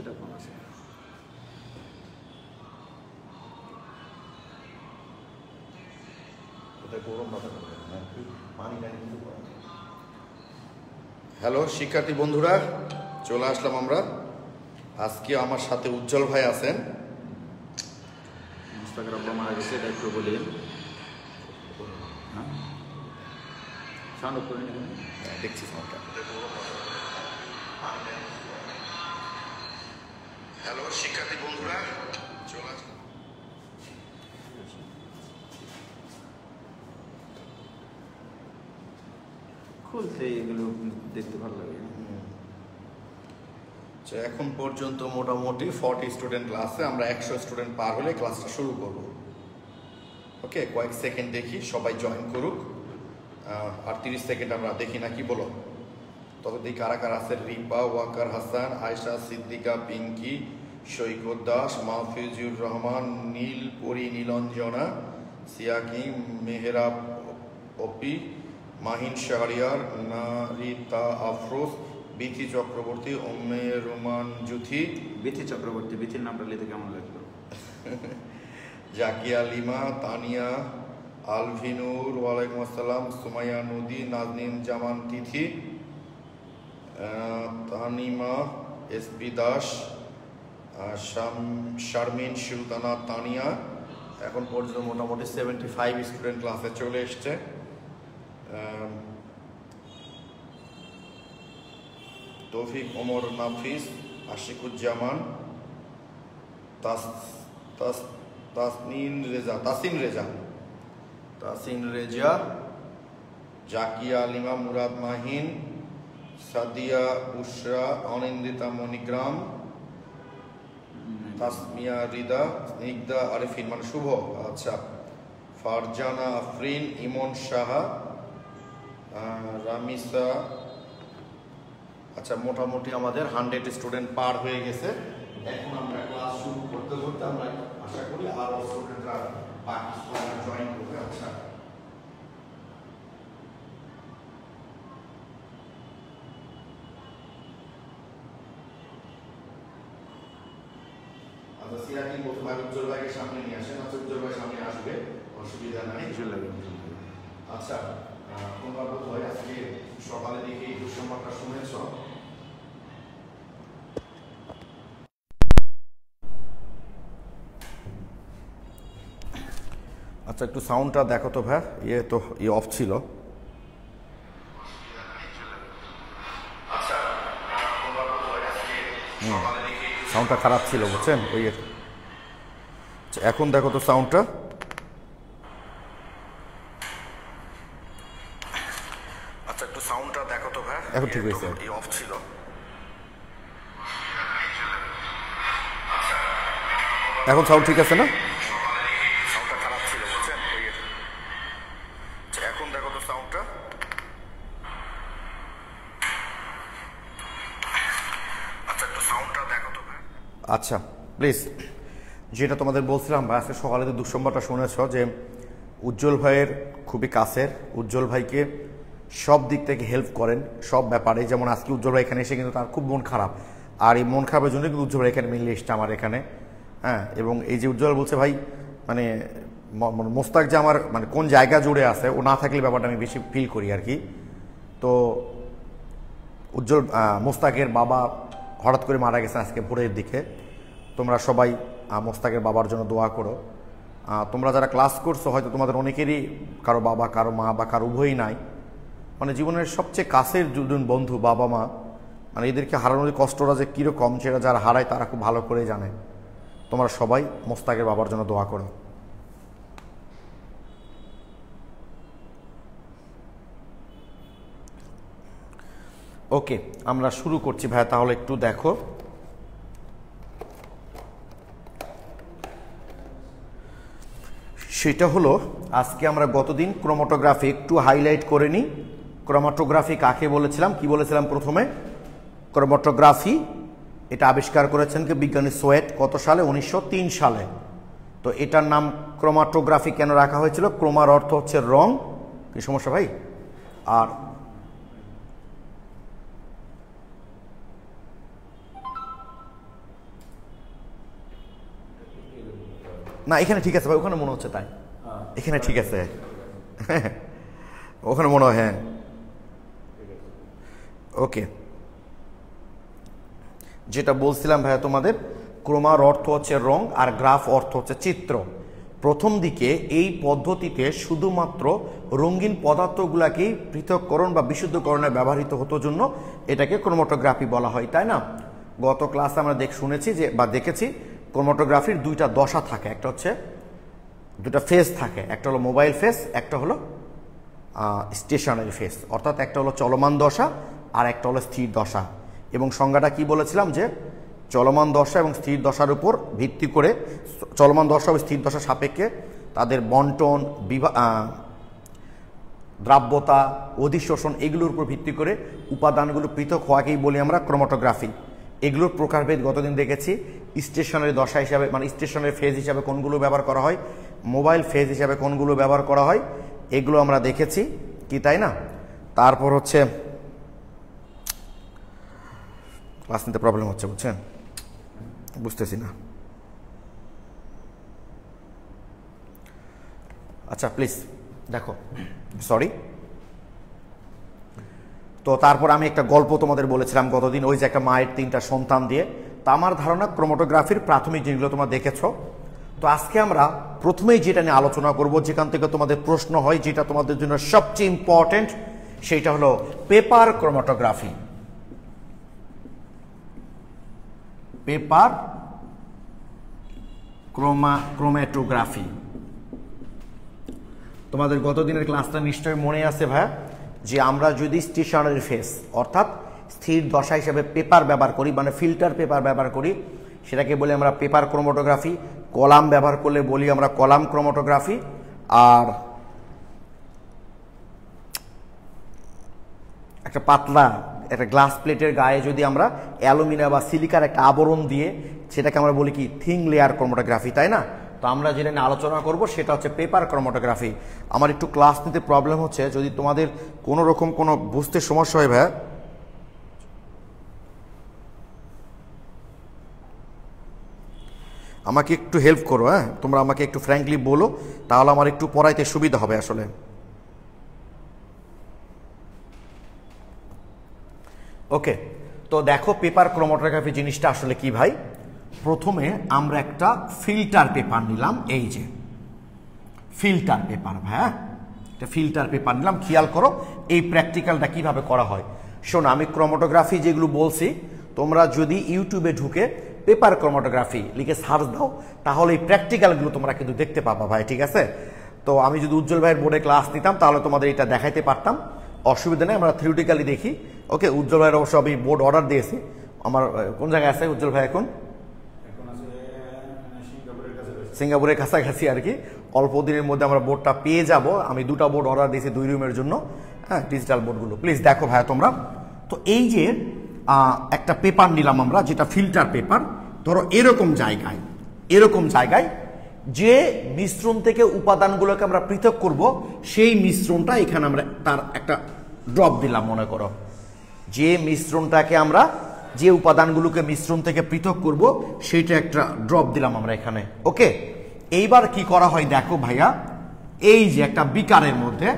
শব্দটা কম আছে। হ্যালো শিক্ষার্থী বন্ধুরা, চলে আসলাম আমরা। আজকে আমার সাথে উজ্জ্বল ভাই আছেন। মুস্তাকের আব্বা মারা গেছে, এটা একটু বলি। সাউন্ড অফ করে নিন। দেখছি সাউন্ডটা। হ্যালো শিক্ষার্থী বন্ধুরা, চলে আসলাম। খুলতে এগুলো দেখতে ভালো লাগে। এখন পর্যন্ত মোটামুটি 40 স্টুডেন্ট ক্লাসে, আমরা 100 স্টুডেন্ট পার হলে ক্লাসটা শুরু করব। ওকে, কয়েক সেকেন্ড দেখি সবাই জয়েন করুক, আর 30 সেকেন্ড আমরা দেখি না, কি বলো? তবে দেখি কারা কারা আছে। রিপা, ওয়াকার হাসান, আয়শা, সিদ্দিকা, পিঙ্কি, সৈকত দাস, মাহফিজুর রহমান, নীলপরি, নীলঞ্জনা, সিয়াকি, মেহরাব, অপি, মাহিন শাহরিয়ার, নারিতা আফরোজ, বিথি চক্রবর্তী, উম্মে রুমান জুথি। বিথি চক্রবর্তী, বিথির নামটা নিতে কেমন লাগলো? জাকিয়া লিমা, তানিয়া, আলভিনুর, ওয়ালাইকুম আসসালাম, সুমাইয়া নদী, নাজনীন জামান তিথি, তানিমা, এসপি দাস, শারমিন সুলতানা, তানিয়া। এখন পর্যন্ত মোটামুটি 75 স্টুডেন্ট ক্লাসে চলে এসছে। তৌফিক, ওমর, নাফিস, আশিকুজ্জামান, তাসিন রেজা, জাকিয়া লিমা, মুরাদ মাহিন, সাদিয়া বুশরা, অনিন্দিতা মণিগ্রাম, তাসমিয়া রিদা, স্নিগ্ধা আরিফিন মানে শুভ, আচ্ছা, ফারজানা আফরিন, ইমন সাহা, রামিসা। আচ্ছা, মোটামুটি আমাদের 100 স্টুডেন্ট পার হয়ে গেছে। এখন আমরা ক্লাস শুরু করতে করতে আমরা আশা করি আরো স্টুডেন্টরা বাকি স্টুডেন্টরা জয়েন করবে। আচ্ছা, সিয়াকি বলতে পারি উজ্জ্বল ভাইকে সামনে নিয়ে আসেন। আচ্ছা, উজ্জ্বল ভাই সামনে আসবে, অসুবিধা নাই। আচ্ছা, তোমরা বোধ হয় আজকে সকালে দেখে এই দুঃসংবাদটা শুনেছ। আচ্ছা, একটু সাউন্ডটা দেখো তো ভাই, তো অফ ছিল। সাউন্ডটা খারাপ ছিল, বুঝছেন? ওই এখন দেখো তো সাউন্ডটা। আচ্ছা, একটু সাউন্ডটা দেখো তো ভাই, এখন ঠিক হয়েছে, অফ ছিল। এখন সাউন্ড ঠিক আছে না? সাউন্ডটা খারাপ ছিল, বুঝছেন? এখন দেখো তো সাউন্ডটা। আচ্ছা, একটু সাউন্ডটা দেখো তো ভাই। আচ্ছা প্লিজ, যেটা তোমাদের বলছিলাম ভাই, আজকে সকালে তো দুঃসংবাদটা শুনেছ যে উজ্জ্বল ভাইয়ের খুবই কাছের, উজ্জ্বল ভাইকে সব দিক থেকে হেল্প করেন সব ব্যাপারে। যেমন আজকে উজ্জ্বল ভাই এখানে এসে কিন্তু তার খুব মন খারাপ, আর এই মন খারাপের জন্য কিন্তু উজ্জ্বল ভাই এখানে মিলে এসছে আমার এখানে। হ্যাঁ, এবং এই যে উজ্জ্বল বলছে ভাই, মানে মোস্তাক যে আমার মানে কোন জায়গা জুড়ে আছে, ও না থাকলে ব্যাপারটা আমি বেশি ফিল করি আর কি। তো উজ্জ্বল, মোস্তাকের বাবা হঠাৎ করে মারা গেছে আজকে ভোরের দিকে। তোমরা সবাই মোস্তাকের বাবার জন্য দোয়া করো। তোমরা যারা ক্লাস করছো হয়তো তোমাদের অনেকেরই কারো বাবা, কারো মা বা কারো উভয়ই নাই। মানে জীবনের সবচেয়ে কাছের দুজন বন্ধু বাবা মা, মানে এদেরকে হারানোর কষ্টটা যে কীরকম সেটা যারা হারায় তারা খুব ভালো করে জানে। তোমরা সবাই মোস্তাকের বাবার জন্য দোয়া করো। ওকে, আমরা শুরু করছি ভাই, তাহলে একটু দেখো। সেটা হলো আজকে আমরা গতদিন ক্রোমাটোগ্রাফি একটু হাইলাইট করে নিই। ক্রোমাটোগ্রাফি কাকে বলেছিলাম, কি বলেছিলাম প্রথমে? ক্রোমাটোগ্রাফি এটা আবিষ্কার করেছেন কি বিজ্ঞানী সোয়েট, কত সালে? 1903 সালে। তো এটার নাম ক্রোমাটোগ্রাফি কেন রাখা হয়েছিল? ক্রোমার অর্থ হচ্ছে রং। কি সমস্যা ভাই? আর না এখানে ঠিক আছে ভাই, ওখানে মনে হচ্ছে তাই, এখানে ঠিক আছে, ওখানে মনে হয় হ্যাঁ। ওকে, যেটা বলছিলাম ভাইয়া তোমাদের, ক্রোমার অর্থ হচ্ছে রং আর গ্রাফ অর্থ হচ্ছে চিত্র। প্রথম দিকে এই পদ্ধতিতে শুধুমাত্র রঙিন পদার্থগুলাকেই পৃথককরণ বা বিশুদ্ধকরণে ব্যবহৃত হতো জন্য এটাকে ক্রোমাটোগ্রাফি বলা হয়, তাই না? গত ক্লাসে আমরা শুনেছি যে বা দেখেছি ক্রোমাটোগ্রাফির দুইটা দশা থাকে, একটা হচ্ছে দুটা ফেজ থাকে, একটা হলো মোবাইল ফেজ, একটা হলো স্টেশনারি ফেজ, অর্থাৎ একটা হলো চলমান দশা আর একটা হলো স্থির দশা। এবং সংজ্ঞাটা কি বলেছিলাম যে চলমান দশা এবং স্থির দশার উপর ভিত্তি করে, চলমান দশা ও স্থির দশা সাপেক্ষে তাদের বন্টন, দ্রাব্যতা, অধিশোষণ এগুলোর উপর ভিত্তি করে উপাদানগুলো পৃথক হওয়াকেই বলি আমরা ক্রোমাটোগ্রাফি। এগুলোর প্রকারভেদ গতদিন দেখেছি। স্টেশনারি দশা হিসাবে মানে স্টেশনারি ফেজ হিসাবে কোনগুলো ব্যবহার করা হয়, মোবাইল ফেজ হিসাবে কোনগুলো ব্যবহার করা হয়, এগুলো আমরা দেখেছি কি, তাই না? তারপর হচ্ছে ক্লাস নিতে প্রবলেম হচ্ছে, বুঝছেন, বুঝতেছি না। আচ্ছা প্লিজ দেখো, সরি। তো তারপর আমি একটা গল্প তোমাদের বলেছিলাম গতদিন, ওই যে একটা মায়ের 3টা সন্তান দিয়ে। তা আমার ধারণা ক্রোমাটোগ্রাফির প্রাথমিক জিনিসগুলো তোমরা দেখেছো। তো আজকে আমরা প্রথমেই যেটা নিয়ে আলোচনা করব, যেখান থেকে তোমাদের প্রশ্ন হয়, যেটা তোমাদের জন্য সবচেয়ে ইম্পর্টেন্ট, সেইটা হলো পেপার ক্রোমাটোগ্রাফি। Paper chromatography. তোমাদের গতদিনের ক্লাসটা নিশ্চয়ই মনে আছে ভাই, যে আমরা যদি স্টেশনারি ফেজ অর্থাৎ স্থির দশা হিসেবে পেপার ব্যবহার করি, মানে ফিল্টার পেপার ব্যবহার করি, সেটাকে বলি আমরা পেপার ক্রোমাটোগ্রাফি। কলাম ব্যবহার করলে বলি আমরা কলাম ক্রোমাটোগ্রাফি। আর একটা পাতলা একটা গ্লাস প্লেটের গায়ে যদি আমরা অ্যালুমিনিয়াম বা সিলিকার একটা আবরণ দিয়ে সেটাকে আমরা বলি কি থিন লেয়ার ক্রোমাটোগ্রাফি, তাই না? তো আমরা যেটা নিয়ে আলোচনা করব সেটা হচ্ছে পেপার ক্রোমাটোগ্রাফি। আমার একটু ক্লাস নিতে প্রবলেম হচ্ছে, যদি তোমাদের কোনো রকম কোনো বুঝতে সমস্যা হয় ভাই, আমাকে একটু হেল্প করো। হ্যাঁ, তোমরা আমাকে একটু ফ্র্যাঙ্কলি বলো, তাহলে আমার একটু পড়াইতে সুবিধা হবে আসলে। ওকে, তো দেখো পেপার ক্রোমাটোগ্রাফি জিনিসটা আসলে কি ভাই। প্রথমে আমরা একটা ফিল্টার পেপার নিলাম, এই যে ফিল্টার পেপার ভাই, একটা ফিল্টার পেপার নিলাম। খেয়াল করো এই প্র্যাকটিক্যালটা কিভাবে করা হয়। শোনো, আমি ক্রোমাটোগ্রাফি যেগুলো বলছি, তোমরা যদি ইউটিউবে ঢুকে পেপার ক্রোমাটোগ্রাফি লিখে সার্চ দাও, তাহলে এই প্র্যাকটিক্যালগুলো তোমরা কিন্তু দেখতে পাবা ভাই, ঠিক আছে? তো আমি যদি উজ্জ্বল ভাইয়ের বোর্ডে ক্লাস নিতাম তাহলে তোমাদের এটা দেখাইতে পারতাম, অসুবিধা নেই, আমরা থিওরিটিক্যালি দেখি। ওকে, উজ্জ্বল ভাইয়ের অবশ্য আমি বোর্ড অর্ডার দিয়েছি। আমার কোন জায়গায় আছে উজ্জ্বল ভাই এখন? সিঙ্গাপুরের কাছাকাছি আর কি। অল্প দিনের মধ্যে আমরা বোর্ডটা পেয়ে যাব। আমি 2টা বোর্ড অর্ডার দিয়েছি 2 রুমের জন্য, হ্যাঁ, ডিজিটাল বোর্ডগুলো। প্লিজ দেখো ভাই তোমরা। তো এই যে একটা পেপার নিলাম আমরা, যেটা ফিল্টার পেপার। ধরো এরকম জায়গায় যে মিশ্রণ থেকে উপাদানগুলোকে আমরা পৃথক করব, সেই মিশ্রণটা এখানে আমরা তার একটা ড্রপ দিলাম। মনে করো যে মিশ্রণটাকে আমরা, যে উপাদানগুলোকে মিশ্রণ থেকে পৃথক করব, সেইটা একটা ড্রপ দিলাম আমরা এখানে। ওকে, এইবার কি করা হয় দেখো ভাইয়া, এই যে একটা বিকারের মধ্যে,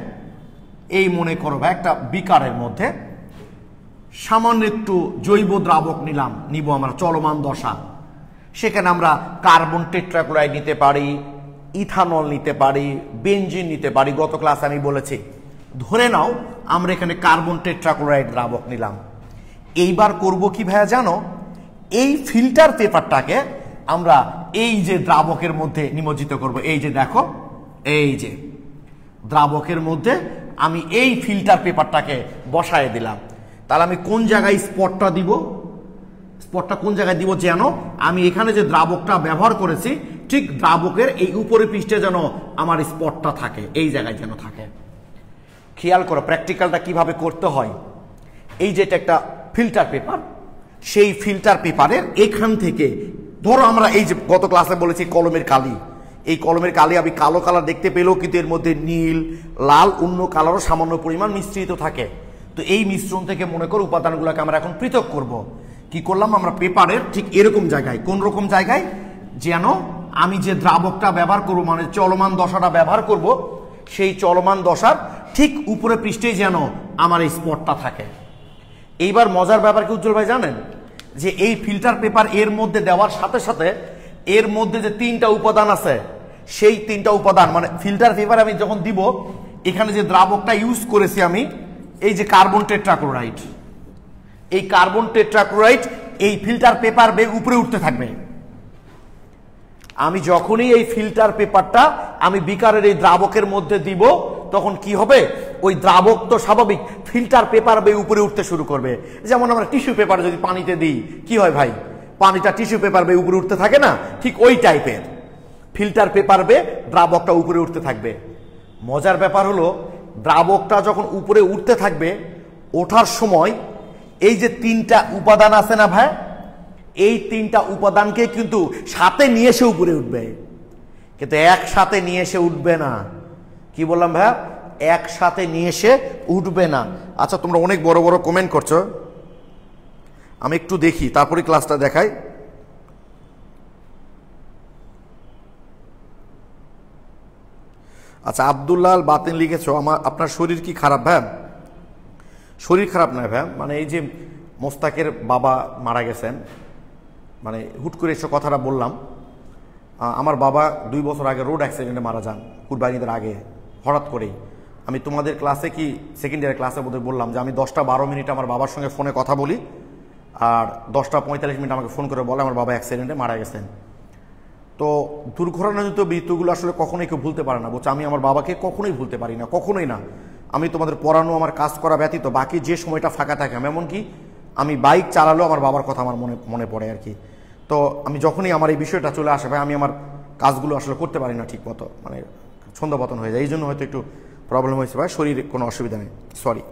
এই মনে করো ভাই একটা বিকারের মধ্যে সামান্য একটু জৈব দ্রাবক নিব আমরা চলমান দশা। সেখানে আমরা কার্বন টেট্রাক্লোরাইড নিতে পারি, ইথানল নিতে পারি, বেনজিন নিতে পারি। গত ক্লাসে আমি বলেছি। ধরে নাও আমরা এখানে কার্বন টেট্রাক্লোরাইড দ্রাবক নিলাম। এইবার করব কি ভাইয়া জানো, এই ফিল্টার পেপারটাকে আমরা এই যে দ্রাবকের মধ্যে নিমজ্জিত করব। এই যে দেখো, এই যে দ্রাবকের মধ্যে আমি এই ফিল্টার পেপারটাকে বসায় দিলাম। তাহলে আমি কোন জায়গায় স্পটটা দিব, স্পটটা কোন জায়গায় দিব, যেন আমি এখানে যে দ্রাবকটা ব্যবহার করেছি ঠিক দ্রাবকের এই উপরে পৃষ্ঠে যেন আমার স্পটটা থাকে, এই জায়গায় যেন থাকে। খেয়াল করো প্র্যাকটিক্যালটা কিভাবে করতে হয়। এই যে এটা একটা ফিল্টার পেপার, সেই ফিল্টার পেপারের এখান থেকে ধরো আমরা এই যে গত ক্লাসে বলেছি কলমের কালি, এই কলমের কালি আমি কালো কালার দেখতে পেলেও কিন্তু এর মধ্যে নীল, লাল, অন্য কালারও সামান্য পরিমাণ মিশ্রিত থাকে। তো এই মিশ্রণ থেকে মনে করো উপাদানগুলোকে আমরা এখন পৃথক করব। কি করলাম আমরা পেপারের ঠিক এরকম জায়গায়, কোন রকম জায়গায়, যেন আমি যে দ্রাবকটা ব্যবহার করব মানে চলমান দশাটা ব্যবহার করব সেই চলমান দশার ঠিক উপরে পৃষ্ঠেই যেন আমার এই স্পটটা থাকে। এইবার মজার ব্যাপার কি উজ্জ্বল ভাই জানেন, যে এই ফিল্টার পেপার এর মধ্যে দেওয়ার সাথে সাথে এর মধ্যে যে 3টা উপাদান আছে সেই 3টা উপাদান মানে ফিল্টার পেপার আমি যখন দিব এখানে যে দ্রাবকটা ইউজ করেছি আমি এই যে কার্বন টেট্রাক্লোরাইড, এই কার্বন টেট্রাক্লোরাইড এই ফিল্টার পেপার বেয়ে উপরে উঠতে থাকবে। আমি যখনই এই ফিল্টার পেপারটা আমি বিকারের এই দ্রাবকের মধ্যে দিব তখন কি হবে, ওই দ্রাবক তো স্বাভাবিক ফিল্টার পেপার বেয়ে উপরে উঠতে শুরু করবে। যেমন আমরা টিস্যু পেপার যদি পানিতে দিই কি হয় ভাই, পানিটা টিস্যু পেপার বেয়ে উপরে উঠতে থাকে না, ঠিক ওই টাইপের ফিল্টার পেপার বেয়ে দ্রাবকটা উপরে উঠতে থাকবে। মজার ব্যাপার হলো দ্রাবকটা যখন উপরে উঠতে থাকবে ওঠার সময় এই যে 3টা উপাদান আছে না ভাই, এই 3টা উপাদানকে কিন্তু সাথে নিয়ে এসে উপরে উঠবে, কিন্তু একসাথে নিয়ে এসে উঠবে না। কি বললাম ভাই, একসাথে নিয়ে এসে উঠবে না। আচ্ছা তোমরা অনেক বড় বড় কমেন্ট করছো, আমি একটু দেখি তারপরে ক্লাসটা দেখাই। আচ্ছা আব্দুল্লাহ বাতিন লিখেছো আপনার শরীর কি খারাপ ভাই? শরীর খারাপ নয় ভাই, মানে এই যে মোস্তাকের বাবা মারা গেছেন, মানে হুট করে এসে কথাটা বললাম। আমার বাবা 2 বছর আগে রোড অ্যাক্সিডেন্টে মারা যান, কুরবানিদের আগে হঠাৎ করেই। আমি তোমাদের ক্লাসে কি সেকেন্ড ইয়ারের ক্লাসে বোধহয় বললাম যে আমি 10টা-12 মিনিট আমার বাবার সঙ্গে ফোনে কথা বলি, আর 10টা-45 মিনিট আমাকে ফোন করে বলে আমার বাবা অ্যাক্সিডেন্টে মারা গেছেন। তো দুর্ঘটনাজনিত মৃত্যুগুলো আসলে কখনোই কেউ ভুলতে পারে না, বলছে আমি আমার বাবাকে কখনোই ভুলতে পারি না, কখনোই না। আমি তোমাদের পড়ানো আমার কাজ করা ব্যতীত বাকি যে সময়টা ফাঁকা থাকে, এমনকি আমি বাইক চালালেও আমার বাবার কথা আমার মনে পড়ে আর কি। তো আমি যখনই আমার এই বিষয়টা চলে আসে ভাই আমি আমার কাজগুলো আসলে করতে পারি না ঠিক মতো, মানে ছন্দপতন হয়ে যায়, এই জন্য হয়তো একটু প্রবলেম হয়েছে ভাই, শরীরে কোনো অসুবিধা নেই, সরি।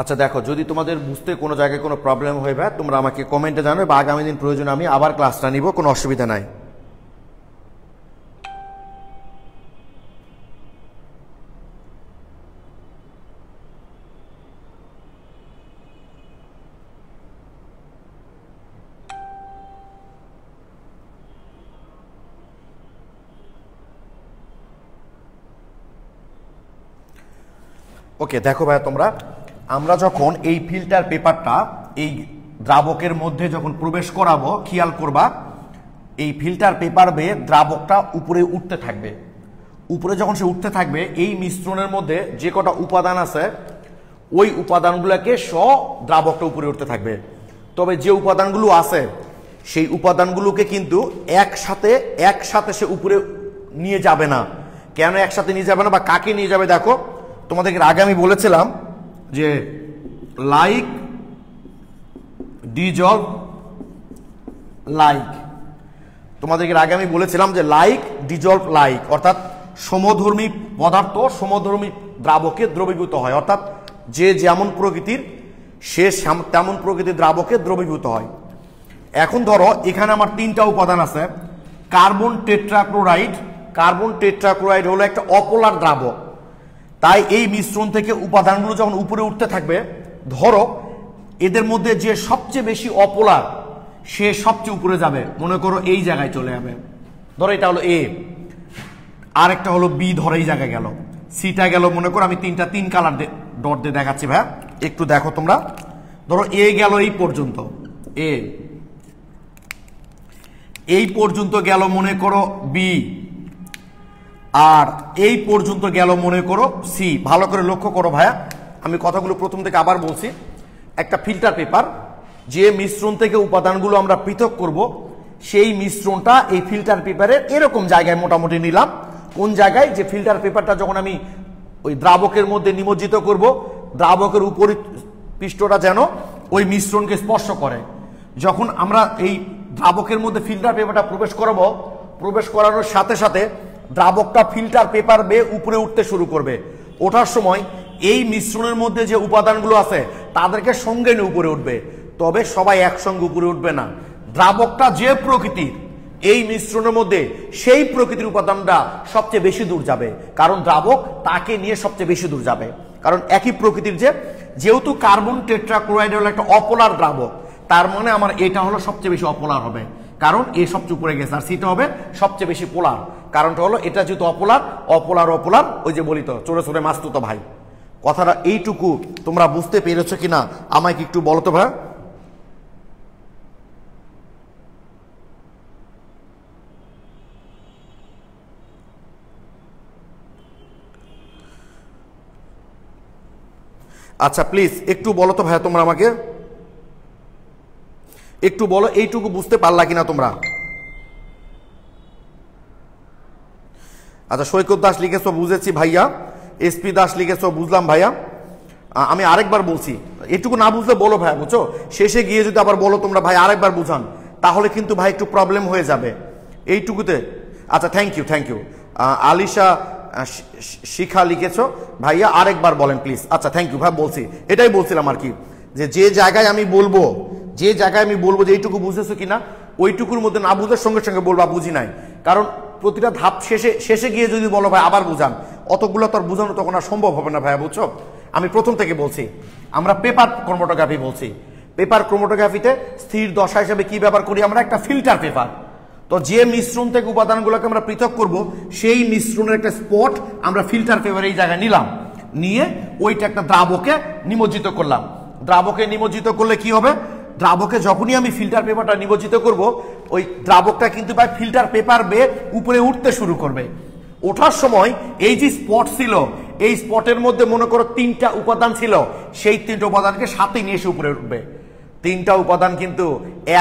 আচ্ছা দেখো, যদি তোমাদের বুঝতে কোনো জায়গায় কোনো প্রবলেম হয়ে যায় তোমরা আমাকে কমেন্টে জানাবে, বা আগামী দিন প্রয়োজন আমি আবার ক্লাসটা নিব, কোনো অসুবিধা নাই। ওকে দেখো ভাই, তোমরা আমরা যখন এই ফিল্টার পেপারটা এই দ্রাবকের মধ্যে যখন প্রবেশ করাবো, খেয়াল করবা এই ফিল্টার পেপার বেয়ে দ্রাবকটা উপরে উঠতে থাকবে। উপরে যখন সে উঠতে থাকবে এই মিশ্রণের মধ্যে যে কটা উপাদান আছে ওই উপাদানগুলোকে দ্রাবকটা উপরে উঠতে থাকবে। তবে যে উপাদানগুলো আছে সেই উপাদানগুলোকে কিন্তু একসাথে সে উপরে নিয়ে যাবে না। কেন একসাথে নিয়ে যাবে না বা কাকে নিয়ে যাবে দেখো, তোমাদেরকে আগে আমি বলেছিলাম যে লাইক ডিজলভ লাইক, তোমাদেরকে আগে আমি বলেছিলাম যে লাইক ডিজলভ লাইক, অর্থাৎ সমধর্মী পদার্থ সমধর্মী দ্রাবকে দ্রবীভূত হয়, অর্থাৎ যে যেমন প্রকৃতির সে তেমন প্রকৃতির দ্রাবকে দ্রবীভূত হয়। এখন ধরো এখানে আমার 3টা উপাদান আছে, কার্বন টেট্রাক্লোরাইড। কার্বন টেট্রাক্লোরাইড হলো একটা অপোলার দ্রাবক, তাই এই মিশ্রণ থেকে উপাদানগুলো যখন উপরে উঠতে থাকবে, ধরো এদের মধ্যে যে সবচেয়ে বেশি অপোলার সে সবচেয়ে উপরে যাবে, মনে করো এই জায়গায় চলে যাবে। ধরো এটা হলো এ, আর একটা হলো বি, ধরো এই জায়গায় গেল, সিটা গেল, মনে করো আমি 3 কালার ডট দিয়ে দেখাচ্ছি ভাই, একটু দেখো তোমরা। ধরো এ গেল এই পর্যন্ত, এই পর্যন্ত গেল, মনে করো বি, আর এই পর্যন্ত গেল মনে করো সি। ভালো করে লক্ষ্য করো ভাইয়া, আমি কথাগুলো প্রথম থেকে আবার বলছি। একটা ফিল্টার পেপার, যে মিশ্রণ থেকে উপাদানগুলো আমরা পৃথক করব, সেই মিশ্রণটা এই ফিল্টার পেপারের এরকম জায়গায় মোটামুটি নিলাম। কোন জায়গায়? যে ফিল্টার পেপারটা যখন আমি ওই দ্রাবকের মধ্যে নিমজ্জিত করব, দ্রাবকের উপরি পৃষ্ঠটা যেন ওই মিশ্রণকে স্পর্শ করে। যখন আমরা এই দ্রাবকের মধ্যে ফিল্টার পেপারটা প্রবেশ করাবো, প্রবেশ করানোর সাথে সাথে দ্রাবকটা ফিল্টার পেপার বেয়ে উপরে উঠতে শুরু করবে। ওঠার সময় এই মিশ্রণের মধ্যে যে উপাদানগুলো আছে তাদেরকে সঙ্গে নিয়ে উপরে উঠবে, তবে সবাই একসঙ্গে উপরে উঠবে না। দ্রাবকটা যে প্রকৃতির, এই মিশ্রণের মধ্যে সেই প্রকৃতির উপাদানটা সবচেয়ে বেশি দূর যাবে, কারণ দ্রাবক তাকে নিয়ে সবচেয়ে বেশি দূর যাবে। কারণ একই প্রকৃতির, যেহেতু কার্বন টেট্রাক্লোরাইড হলো একটা অপোলার দ্রাবক, তার মানে আমার এটা হলো সবচেয়ে বেশি অপোলার হবে, কারণ এ সবচেয়ে উপরে গেছে, আর সিটা হবে সবচেয়ে বেশি পোলার। কারণটা হলো এটা যেহেতু অপোলার, অপোলার অপোলার, ওই যে বলি তো চোরে চোরে মাস্তুতো ভাই। কথাটা এইটুকু তোমরা বুঝতে পেরেছো কিনা আমাকে একটু বলো তো ভাই। আচ্ছা প্লিজ একটু বলো তো ভাইয়া, তোমরা আমাকে একটু বলো এইটুকু বুঝতে পারলা কিনা তোমরা। আচ্ছা সৈকত দাস লিখেছো বুঝেছি ভাইয়া, এসপি দাস লিখেছো বুঝলাম ভাইয়া। আমি আরেকবার বলছি, এটুকু না বুঝলে বলো ভাইয়া, বুঝছো? শেষে গিয়ে যদি আবার বলো তোমরা ভাই আরেকবার বুঝান, তাহলে কিন্তু ভাই একটু প্রবলেম হয়ে যাবে এইটুকুতে। আচ্ছা thank you, thank you. Alisha Shikha লিখেছো ভাইয়া, আরেকবার বলেন প্লিজ। আচ্ছা থ্যাংক ইউ ভাই, বলছি এটাই বলছিলাম আর কি, যে জায়গায় আমি বলবো, যে যে এইটুকু বুঝেছো কিনা, ওইটুকুর মধ্যে না বুঝার সঙ্গে সঙ্গে বলবা বুঝি নাই। কারণ প্রতিটা ধাপ শেষে গিয়ে যদি বলো ভাই আবার বুঝান, অতগুলো তো আর বুঝানো তখন আর সম্ভব হবে না ভাইয়া, বুঝছো? আমি প্রথম থেকে বলছি, আমরা পেপার ক্রোমাটোগ্রাফি বলছি। পেপার ক্রোমাটোগ্রাফিতে স্থির দশা হিসেবে কি ব্যবহার করি আমরা? একটা ফিল্টার পেপার। তো যে মিশ্রণ থেকে উপাদানগুলোকে আমরা পৃথক করব, সেই মিশ্রণের একটা স্পট আমরা ফিল্টার পেপারে এই জায়গায় নিলাম, নিয়ে ওইটা একটা দ্রাবকে নিমজ্জিত করলাম। দ্রাবকে নিমজ্জিত করলে কি হবে? দ্রাবকে যখনই আমি ফিল্টার পেপারটা নিমজ্জিত করব, ওই দ্রাবকটা কিন্তু ভাই ফিল্টার পেপার বেয়ে উপরে উঠতে শুরু করবে। ওঠার সময় এই যে স্পট ছিল, এই স্পটের মধ্যে মনে করো 3টা উপাদান ছিল, সেই 3টা উপাদানকে সাথে নিয়ে এসে উপরে উঠবে। 3টা উপাদান কিন্তু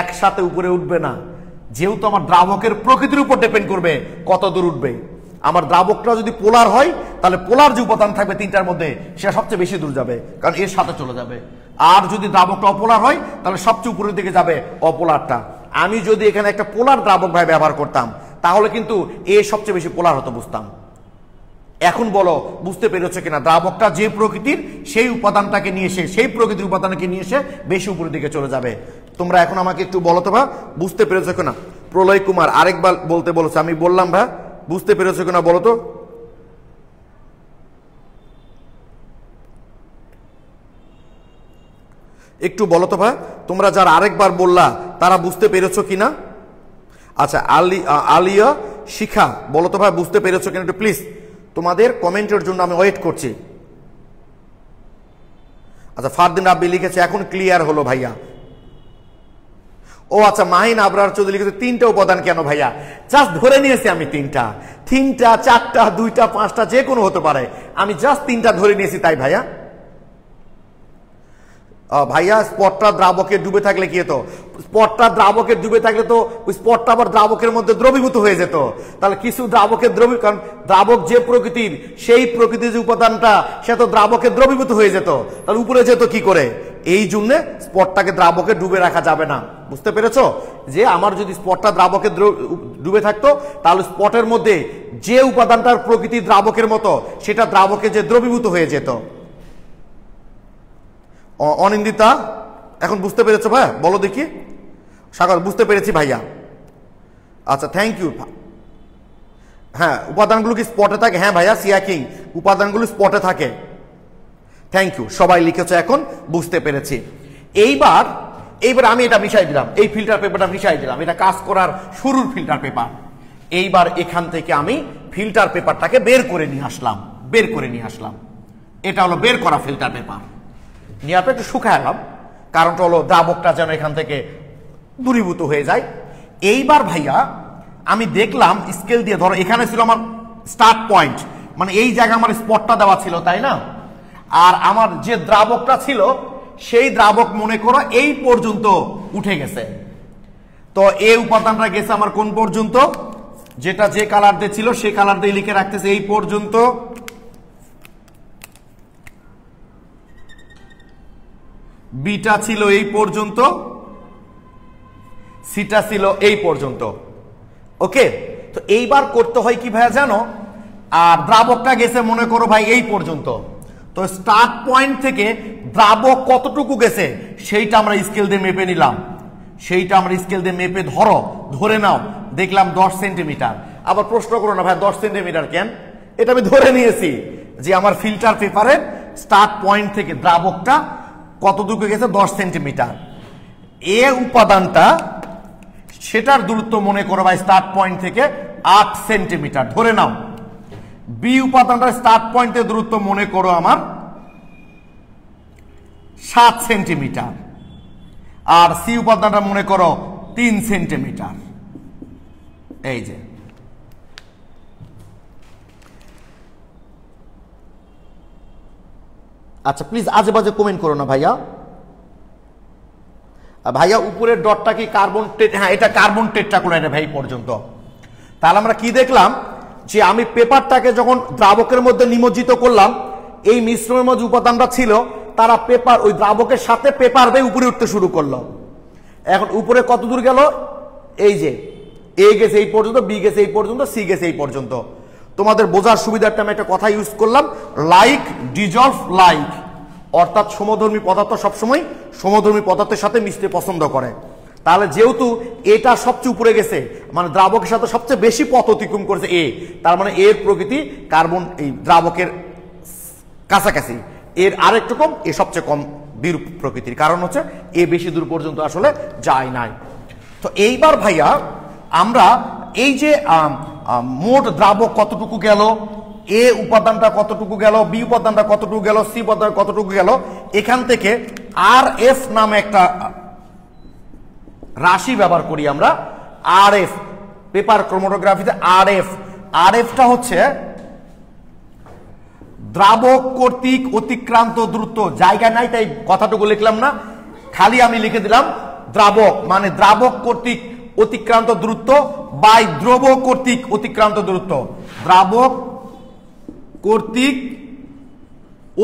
একসাথে উপরে উঠবে না, যেহেতু আমার দ্রাবকের প্রকৃতির উপর ডিপেন্ড করবে কত দূর উঠবে। আমার দ্রাবকটা যদি পোলার হয়, তাহলে পোলার যে উপাদান থাকবে 3টার মধ্যে, সে সবচেয়ে বেশি দূর যাবে, কারণ এর সাথে চলে যাবে। আর যদি দ্রাবকটা অপোলার হয়, তাহলে সবচেয়ে উপরের দিকে যাবে অপোলারটা। আমি যদি এখানে একটা পোলার দ্রাবক ভাই ব্যবহার করতাম, তাহলে কিন্তু এ সবচেয়ে বেশি পোলার হতো, বুঝতাম। এখন বলো বুঝতে পেরেছো কিনা? দ্রাবকটা যে প্রকৃতির, সেই উপাদানটাকে নিয়ে এসে, সেই প্রকৃতির উপাদানকে নিয়ে এসে বেশি উপরের দিকে চলে যাবে। তোমরা এখন আমাকে একটু বলো তো ভাই, বুঝতে পেরেছো কিনা? প্রলয় কুমার আরেকবার বলতে বলেছে, আমি বললাম ভাই, বুঝতে পেরেছো কিনা বলো তো। একটু বলো তো ভাই, তোমরা যারা আরেকবার বললা তারা বুঝতে পেরেছো কিনা? আচ্ছা আলিয়া শিখা বলো তো ভাই, বুঝতে পেরেছো কিনা একটু প্লিজ। তোমাদের কমেন্টের জন্য আমি ওয়েট করছি। আচ্ছা ফারদিন রাব্বি লিখেছে এখন ক্লিয়ার হলো ভাইয়া। ও আচ্ছা মাহিন আবরার চৌধুরী লিখেছে 3টা উপাদান কেন ভাইয়া? জাস্ট ধরে নিয়েছি আমি 3টা, 4টা, 2টা, 5টা যে কোনো হতে পারে, আমি জাস্ট 3টা ধরে নিয়েছি তাই ভাইয়া। ভাইয়া স্পটটা দ্রাবকে ডুবে থাকলে কি হতো? স্পটটা দ্রাবকে ডুবে থাকলে তো ওই স্পটটা আবার দ্রাবকের মধ্যে দ্রবীভূত হয়ে যেত। তাহলে কিছু দ্রাবকের কারণ দ্রাবক যে প্রকৃতির, সেই প্রকৃতির যে উপাদানটা, সে তো দ্রাবকে দ্রবীভূত হয়ে যেত, তাহলে উপরে যেত কি করে? এই জন্য স্পটটাকে দ্রাবকে ডুবে রাখা যাবে না। বুঝতে পেরেছো? যে আমার যদি স্পটটা দ্রাবকে ডুবে থাকতো, তাহলে স্পটের মধ্যে যে উপাদানটার প্রকৃতি দ্রাবকের মতো, সেটা দ্রাবকে যে দ্রবীভূত হয়ে যেত। অনিন্দিতা এখন বুঝতে পেরেছো ভাই? বলো দেখি। সাগর বুঝতে পেরেছি ভাইয়া। আচ্ছা থ্যাংক ইউ। হ্যাঁ উপাদানগুলো কি স্পটে থাকে? হ্যাঁ ভাইয়া সিয়া কিং, উপাদানগুলো স্পটে থাকে। থ্যাংক ইউ, সবাই লিখেছে এখন বুঝতে পেরেছি। এইবার আমি এটা মিশাই দিলাম, এই ফিল্টার পেপারটা মিশাই দিলাম, এটা কাজ করার শুরুর ফিল্টার পেপার। এইবার এখান থেকে আমি ফিল্টার পেপারটাকে বের করে নিয়ে আসলাম। এটা হলো বের করা ফিল্টার পেপার। নেওয়ার পর একটু শুকালাম, কারণটা হলো দ্রাবকটা যেন এখান থেকে দূরীভূত হয়ে যায়। এইবার ভাইয়া আমি দেখলাম স্কেল দিয়ে, ধরো এখানে ছিল আমার স্টার্ট পয়েন্ট, মানে এই জায়গায় আমার স্পটটা দেওয়া ছিল, তাই না? আর আমার যে দ্রাবকটা ছিল সেই দ্রাবক মনে করো এই পর্যন্ত উঠে গেছে। তো এই উপাদানটা গেছে আমার কোন পর্যন্ত, যেটা যে কালার দিয়ে ছিল সেই কালার দিয়ে লিখে রাখতেছে এই পর্যন্ত, বিটা ছিল এই পর্যন্ত, সিটা ছিল এই পর্যন্ত। ওকে, তো এইবার করতে হয় কি ভাইয়া জানো, আর দ্রাবকটা গেছে মনে করো ভাই এই পর্যন্ত। তো স্টার্ট পয়েন্ট থেকে দ্রাবক কতটুকু গেছে সেইটা আমরা স্কেল দিয়ে মেপে নিলাম, সেইটা আমরা স্কেল দিয়ে মেপে ধরে নাও, দেখলাম 10 সেন্টিমিটার। আবার প্রশ্ন করো না ভাই 10 সেন্টিমিটার কেন, এটা আমি ধরে নিয়েছি যে আমার ফিল্টার পেপারের স্টার্ট পয়েন্ট থেকে দ্রাবকটা কতটুকু গেছে 10 সেন্টিমিটার। এ উপাদানটা সেটার দূরত্ব মনে করো ভাই স্টার্ট পয়েন্ট থেকে 8 সেন্টিমিটার ধরে নাও। বি উপাদানটার স্টার্ট পয়েন্টের দূরত্ব মনে করো আমার 7 সেন্টিমিটার, আর সি উপাদানটা মনে করো 3 সেন্টিমিটার। এই যে আচ্ছা, প্লিজ আজে বাজে কমেন্ট করো না ভাইয়া। ভাইয়া উপরের ডটটা কি কার্বন, হ্যাঁ এটা কার্বন টেট্রাক্লোরাইড ভাই পর্যন্ত। তাহলে আমরা কি দেখলাম যে আমি পেপারটাকে যখন দ্রাবকের মধ্যে নিমজ্জিত করলাম, এই মিশ্রণের মধ্যে উপাদানটা ছিল, তারা পেপার ওই দ্রাবকের সাথে পেপার বেয়ে উপরে উঠতে শুরু করলো। এখন উপরে কত দূর গেল, এই যে এ গেছে এই পর্যন্ত, বি গেছে এই পর্যন্ত, সি গেছে এই পর্যন্ত। তোমাদের বোঝার সুবিধার্থে আমি একটা কথা ইউজ করলাম, লাইক ডিজলভ লাইক, অর্থাৎ সমধর্মী পদার্থ সবসময় সমধর্মী পদার্থের সাথে মিশতে পছন্দ করে। তাহলে যেহেতু এটা সবচেয়ে উপরে গেছে, মানে দ্রাবকের সাথে সবচেয়ে বেশি পথ অতিক্রম করেছে এ, তার মানে এর প্রকৃতি কার্বন এই দ্রাবকের কাছাকাছি, এর আরেকটু কম, এ সবচেয়ে কম বিরূপ প্রকৃতির, কারণ হচ্ছে এ বেশি দূর পর্যন্ত আসলে যায় নাই। তো এইবার ভাইয়া আমরা এই যে মোট দ্রাবক কতটুকু গেল, এ উপাদানটা কতটুকু গেল, বি উপাদানটা কতটুকু গেল, সি উপাদান কতটুকু গেল, এখান থেকে আর এফ নামে একটা রাশি ব্যবহার করি আমরা, আর এফ, পেপার ক্রোমাটোগ্রাফিতে আর এফ। আর এফটা হচ্ছে দ্রাবক কর্তৃক অতিক্রান্ত দূরত্ব। জায়গা নাই তাই কথাটুকু লিখলাম না, খালি আমি লিখে দিলাম দ্রাবক, মানে দ্রাবক কর্তৃক অতিক্রান্ত দূরত্ব বাই দ্রব কর্তৃক অতিক্রান্ত দূরত্ব। দ্রাবক কর্তৃক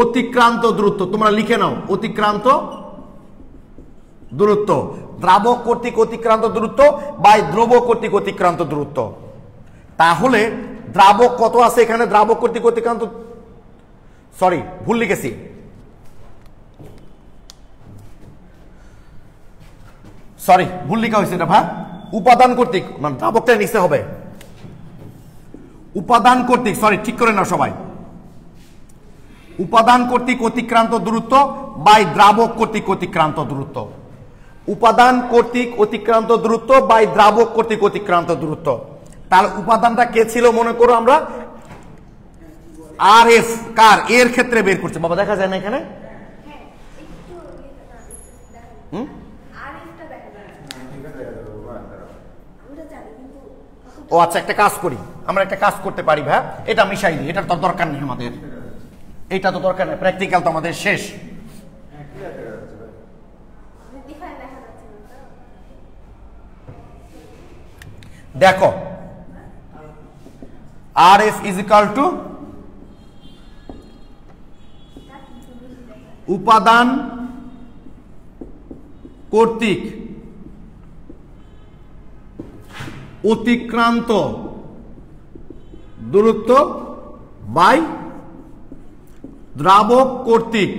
অতিক্রান্ত দূরত্ব তোমরা লিখে নাও, অতিক্রান্ত দূরত্ব, দ্রাবক কর্তৃক অতিক্রান্ত দূরত্ব বাই দ্রব কর্তৃক অতিক্রান্ত দূরত্ব। তাহলে দ্রাবক কত আছে এখানে, দ্রাবক কর্তৃক অতিক্রান্ত, সরি ভুল লিখেছি, সরি ভুল লিখা হয়েছে এটা ভাই, উপাদান কর্তৃক, মানে দ্রাবকটা নিচে হবে উপাদান কর্তৃক, সরি ঠিক করে নাও সবাই, উপাদান কর্তৃক অতিক্রান্ত দূরত্ব বাই দ্রাবক কর্তৃক অতিক্রান্ত দূরত্ব। উপাদান কর্তৃক অতিক্রান্ত দূরত্ব বাই দ্রাবক কর্তৃক অতিক্রান্ত দূরত্ব। তাহলে উপাদানটা কে ছিল মনে করো আমরা আর এফ, কার, এর ক্ষেত্রে বের করছে, বাবা দেখা যায় না এখানে, ও আচ্ছা একটা কাজ করি, আমরা একটা কাজ করতে পারি ভাই, এটা মিশাই দিই, এটার তো দরকার নেই আমাদের, এটা তো দরকার নেই, প্র্যাকটিক্যাল তো আমাদের শেষ। দেখো আর এফ ইজ ইকাল টু উপাদান কর্তৃক অতিক্রান্ত দূরত্ব বাই দ্রাবক কর্তৃক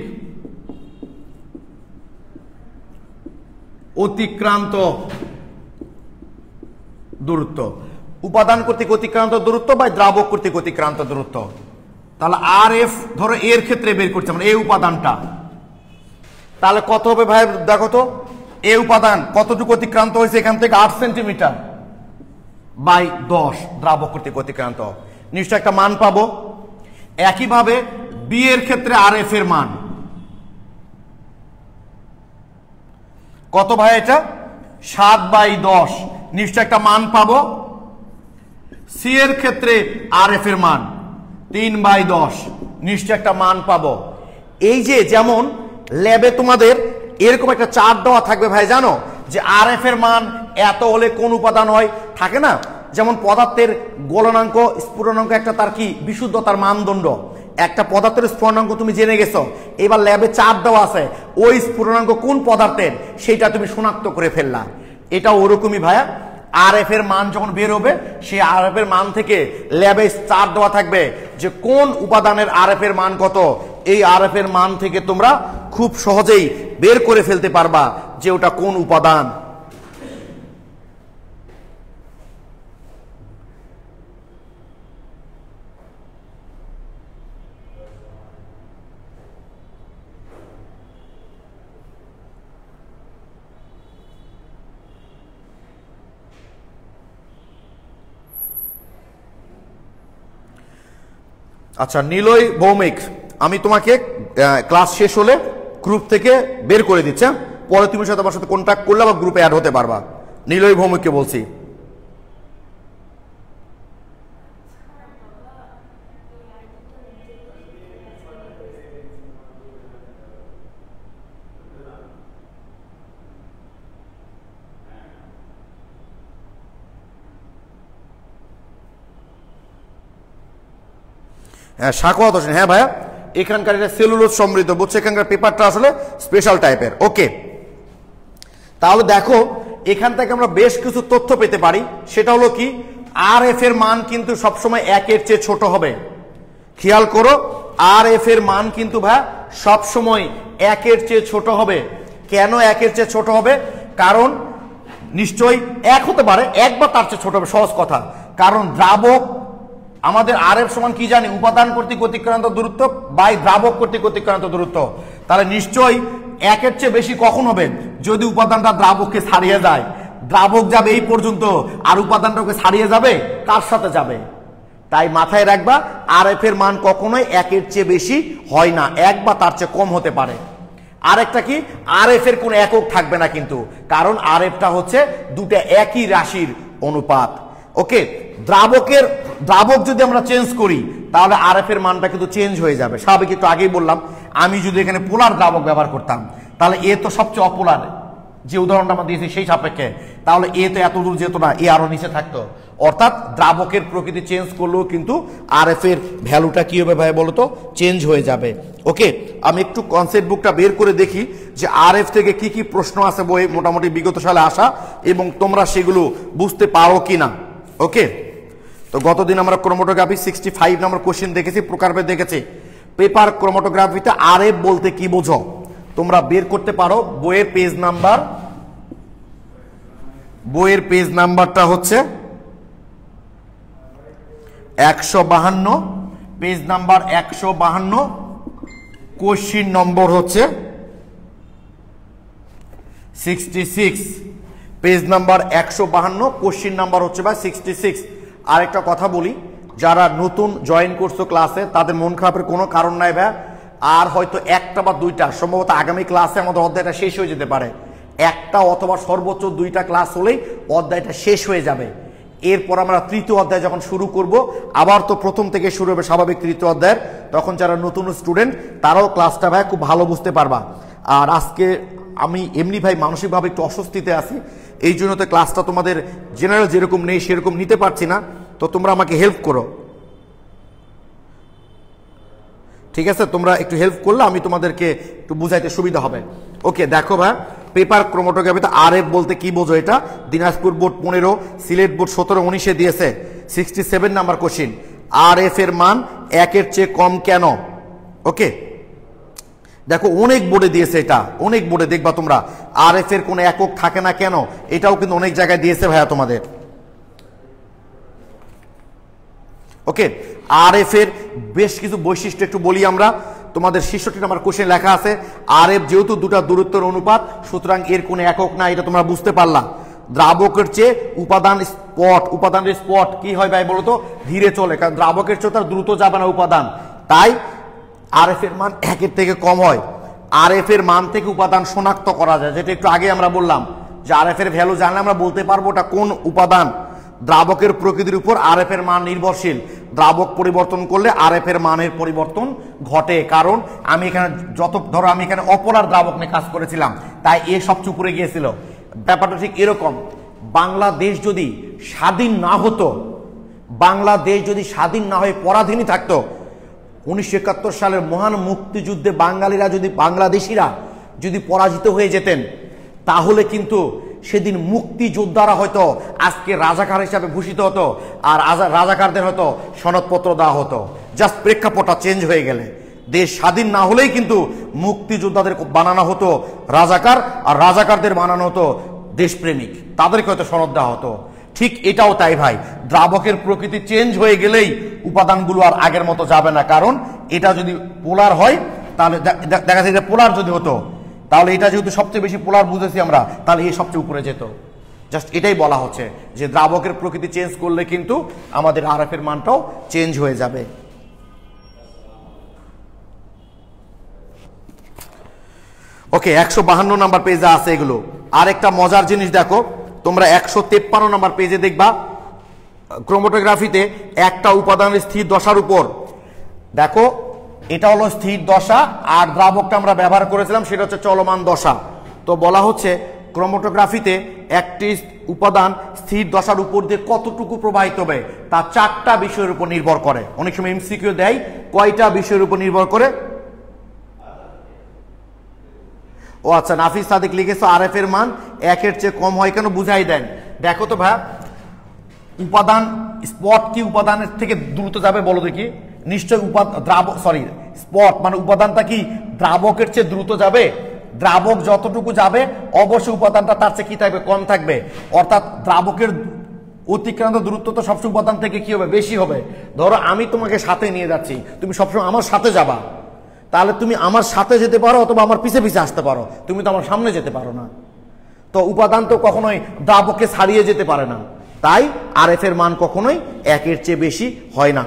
অতিক্রান্ত দূরত্ব। উপাদান কর্তৃক অতিক্রান্ত দূরত্ব বাই দ্রাবক কর্তৃক অতিক্রান্ত দূরত্ব। তাহলে আর এফ ধরো এর ক্ষেত্রে বের করছে মানে এই উপাদানটা, তাহলে কত হবে ভাই দেখো তো, এই উপাদান কতটুকু অতিক্রান্ত হয়েছে এখান থেকে 8 সেন্টিমিটার বাই 10 দ্রাবক কর্তৃক অতিক্রান্ত, নিশ্চয় একটা মান পাবো। একইভাবে বি এর ক্ষেত্রে আর এফ এর মান কত ভাই, এটা 7/10, নিশ্চয় একটা মান পাবো। সি এর ক্ষেত্রে আর এফ এর মান 3/10, নিশ্চয় একটা মান পাবো। এই যে যেমন ল্যাবে তোমাদের এরকম একটা চার্ট দেওয়া থাকবে ভাই, জানো যে আর এফ এর মান এত হলে কোন উপাদান হয়, থাকে না? যেমন পদার্থের গলনাঙ্ক স্ফুটনাঙ্ক একটা তার কি বিশুদ্ধতার মানদণ্ড। একটা পদার্থের স্ফুটনাঙ্ক তুমি জেনে গেছো, এবার ল্যাবে চার্ট দেওয়া আছে ওই স্ফুটনাঙ্ক কোন পদার্থের সেটা তুমি শনাক্ত করে ফেললা। এটা ওরকমই ভাইয়া, আর এফ এর মান যখন বের হবে সেই আর এফ এর মান থেকে ল্যাবে চার্ট দেওয়া থাকবে যে কোন উপাদানের আর এফ এর মান কত। এই আর এফ এর মান থেকে তোমরা খুব সহজেই বের করে ফেলতে পারবা যে ওটা কোন উপাদান। আচ্ছা নিলয় ভৌমিক, আমি তোমাকে ক্লাস শেষ হলে গ্রুপ থেকে বের করে দিচ্ছি, পরে তুমি সাথে আমার সাথে কন্ট্যাক্ট করলে বা গ্রুপে অ্যাড হতে পারবা। নিলয় ভৌমিককে বলছি। হ্যাঁ সাখাওয়াত হোসেন, হ্যাঁ ভাইয়া এখানকার এটা সেলুলোজ সমৃদ্ধ, বুঝছো, এখানকার পেপারটা আসলে স্পেশাল টাইপের। ওকে, তাহলে দেখো এখান থেকে আমরা বেশ কিছু তথ্য পেতে পারি। সেটা হলো কি, আর এফ এর মান কিন্তু সবসময় 1 এর চেয়ে ছোট হবে। খেয়াল করো, আর এফ এর মান কিন্তু ভাইয়া সবসময় 1 এর চেয়ে ছোট হবে। কেন 1 এর চেয়ে ছোট হবে? কারণ নিশ্চয়ই 1 হতে পারে, 1 বা তার চেয়ে ছোট হবে, সহজ কথা। কারণ দ্রাবক আমাদের আর এফ সমান কি জানি, উপাদান কর্তৃক অতিক্রান্ত দূরত্ব বাই দ্রাবক কর্তৃক অতিক্রান্ত দূরত্ব। তাহলে নিশ্চয়ই 1 এর চেয়ে বেশি কখন হবে? যদি উপাদানটা দ্রাবককে ছাড়িয়ে যায়। দ্রাবক যাবে এই পর্যন্ত, আর উপাদানটাকে ছাড়িয়ে যাবে কার সাথে যাবে? তাই মাথায় রাখবা, আর এফ এর মান কখনোই 1 এর চেয়ে বেশি হয় না, 1 বা তার চেয়ে কম হতে পারে। আরেকটা কি, আর এফ এর কোন একক থাকবে না কিন্তু, কারণ আর এফটা হচ্ছে দুটো একই রাশির অনুপাত। ওকে, দ্রাবক যদি আমরা চেঞ্জ করি তাহলে আর এফ এর মানটা কিন্তু চেঞ্জ হয়ে যাবে। স্বাভাবিক, একটু আগেই বললাম, আমি যদি এখানে পোলার দ্রাবক ব্যবহার করতাম তাহলে এ তো সবচেয়ে অপোলার, যে উদাহরণটা আমরা দিয়েছি সেই সাপেক্ষে, তাহলে এ তো এত দূর যেত না, এ আরো নিচে থাকতো। অর্থাৎ দ্রাবকের প্রকৃতি চেঞ্জ করলেও কিন্তু আর এফ এর ভ্যালুটা কি হবে ভাই বলতো, চেঞ্জ হয়ে যাবে। ওকে, আমি একটু কনসেপ্ট বুকটা বের করে দেখি যে আর এফ থেকে কি কি প্রশ্ন আছে বই মোটামুটি বিগত সালে আসা, এবং তোমরা সেগুলো বুঝতে পারো কিনা। ওকে, তো গতদিন আমরা ক্রোমাটোগ্রাফি 65 নম্বর কোশ্চেন দেখেছি, প্রকারভেদ দেখেছি। পেপার ক্রোমাটোগ্রাফিতে আর এফ বলতে কি বোঝো তোমরা বের করতে পারো। বইয়ের পেজ নাম্বারটা হচ্ছে 152, পেজ নাম্বার 152, কোশ্চেন নম্বর হচ্ছে 66, পেজ নাম্বার 152, কোশ্চেন নাম্বার হচ্ছে বা 66। আরেকটা কথা বলি, যারা নতুন জয়েন করছো ক্লাসে তাদের মন খারাপের কোনো কারণ নাই ভাই, আর হয়তো একটা বা দুইটা, সম্ভবত আগামী ক্লাসে আমাদের অধ্যায়টা শেষ হয়ে যেতে পারে। একটা অথবা সর্বোচ্চ 2টা ক্লাস হলেই অধ্যায়টা শেষ হয়ে যাবে। এরপর আমরা তৃতীয় অধ্যায় যখন শুরু করব, আবার তো প্রথম থেকে শুরু হবে স্বাভাবিক তৃতীয় অধ্যায়ের, তখন যারা নতুন স্টুডেন্ট তারাও ক্লাসটা ভাই খুব ভালো বুঝতে পারবা। আর আজকে আমি এমনি ভাই মানসিকভাবে একটু অস্বস্তিতে আছি, এই জন্য তো ক্লাসটা তোমাদের জেনারেল যেরকম নেই সেরকম নিতে পারছি না, তো তোমরা আমাকে হেল্প করো, ঠিক আছে? তোমরা একটু হেল্প করলে আমি তোমাদেরকে একটু বুঝাইতে সুবিধা হবে। ওকে, দেখো ভাই, পেপার ক্রোমাটোগ্রাফিতে আর এফ বলতে কি বোঝো, এটা দিনাজপুর বোর্ড 15, সিলেট বোর্ড 17-19 দিয়েছে 67 নাম্বার কোশ্চেন। আর এফ এর মান 1 এর চেয়ে কম কেন? ওকে, দেখো অনেক বোর্ডে দিয়েছে, এটা অনেক বোর্ডে দেখবা তোমরা, আর এফ এর কোনো একক থাকে না কেন, এটাও কিন্তু অনেক জায়গায় দিয়েছে ভাইয়া তোমাদের। ওকে, আর এফ এর বেশ কিছু বৈশিষ্ট্য একটু বলি আমরা। তোমাদের 66 নম্বর কোশ্চেন লেখা আছে আর এফ যেহেতু দুটা দূরত্বের অনুপাত, সুতরাং এর কোনো একক না, এটা তোমরা বুঝতে পারলা। দ্রাবকের চেয়ে উপাদানের স্পট কি হয় ভাই বলতো, ধীরে চলে, কারণ দ্রাবকের চেয়ে তার দ্রুত যাবে না উপাদান, তাই আর এফ এর মান 1 এর থেকে কম হয়। আর এফ এর মান থেকে উপাদান শনাক্ত করা যায়, যেটা একটু আগে আমরা বললাম যে আর এফ এর ভ্যালু জানলে আমরা বলতে পারবো ওটা কোন উপাদান। দ্রাবকের প্রকৃতির উপর আরএফ এর মান নির্ভরশীল। দ্রাবক পরিবর্তন করলে আরএফ এর মানের পরিবর্তন ঘটে, কারণ আমি এখানে ধরো আমি এখানে অপোলার দ্রাবক নিয়ে কাজ করেছিলাম, তাই এ সবচেয়ে উপরে গিয়েছিল। ব্যাপারটা ঠিক এরকম, বাংলাদেশ যদি স্বাধীন না হতো, বাংলাদেশ যদি স্বাধীন না হয়ে পরাধীনই থাকতো, 1971 সালের মহান মুক্তিযুদ্ধে বাঙালিরা যদি, বাংলাদেশিরা যদি পরাজিত হয়ে যেতেন, তাহলে কিন্তু সেদিন মুক্তিযোদ্ধারা হয়তো আজকে রাজাকার হিসাবে ভূষিত হতো, আর রাজাকারদের হয়তো সনদপত্র দেওয়া হতো। জাস্ট প্রেক্ষাপটটা চেঞ্জ হয়ে গেলে, দেশ স্বাধীন না হলেই কিন্তু মুক্তিযোদ্ধাদের বানানো হতো রাজাকার, আর রাজাকারদের বানানো হতো দেশপ্রেমিক, তাদেরকে হয়তো সনদ দেওয়া হতো। ঠিক এটাও তাই ভাই, দ্রাবকের প্রকৃতি চেঞ্জ হয়ে গেলেই উপাদানগুলো আর আগের মতো যাবে না, কারণ এটা যদি পোলার হয় তাহলে দেখা যায় যে পোলার যদি হতো, তাহলে এটা যেহেতু সবচেয়ে বেশি পোলার বুঝেছি আমরা, তাহলে এই সবচেয়ে উপরে যেত। জাস্ট এটাই বলা হচ্ছে যে দ্রাবকের প্রকৃতি চেঞ্জ করলে কিন্তু আমাদের আরএফ এর মানটাও চেঞ্জ হয়ে যাবে। ওকে, 152 নাম্বার পেজে আছে এগুলো। আর একটা মজার জিনিস দেখো, তোমরা 153 নাম্বার পেজে দেখবা ক্রোমাটোগ্রাফিতে একটা উপাদানের স্থির দশার উপর, দেখো এটা হলো স্থির দশা, আর দ্রাবকটা আমরা ব্যবহার করেছিলাম সেটা হচ্ছে চলমান দশা। তো বলা হচ্ছে ক্রোমাটোগ্রাফিতে একটি উপাদান স্থির দশার উপর দিয়ে কতটুকু প্রবাহিত হবে তা 4টা বিষয়ের উপর নির্ভর করে। অনেক সময় এমসিকিউ দেয়, কয়টা বিষয়ের উপর নির্ভর করে? ও আচ্ছা, নাফিস সাদিক লিখেছো আরএফ এর মান 1-এর চেয়ে কম হয় কেন, বুঝাই দেন। দেখো তো ভাই, উপাদান স্পট কি উপাদানের থেকে দ্রুত যাবে বলো দেখি? নিশ্চয় স্পট মানে উপাদানটা কি দ্রাবকের চেয়ে দ্রুত যাবে? দ্রাবক যতটুকু যাবে অবশ্যই উপাদানটা তার চেয়ে কি থাকবে, কম থাকবে। অর্থাৎ দ্রাবকের অতিক্রান্ত দূরত্ব তো সবসময় উপাদান থেকে কি হবে, বেশি হবে। ধরো আমি তোমাকে সাথে নিয়ে যাচ্ছি, তুমি সবসময় আমার সাথে যাবা, তাহলে তুমি আমার সাথে যেতে পারো অথবা আমার পিছে পিছে আসতে পারো, তুমি তো আমার সামনে যেতে পারো না। তো উপাদান তো কখনোই দ্রাবককে ছাড়িয়ে যেতে পারে না, তাই আরএফ এর মান কখনোই 1-এর চেয়ে বেশি হয় না।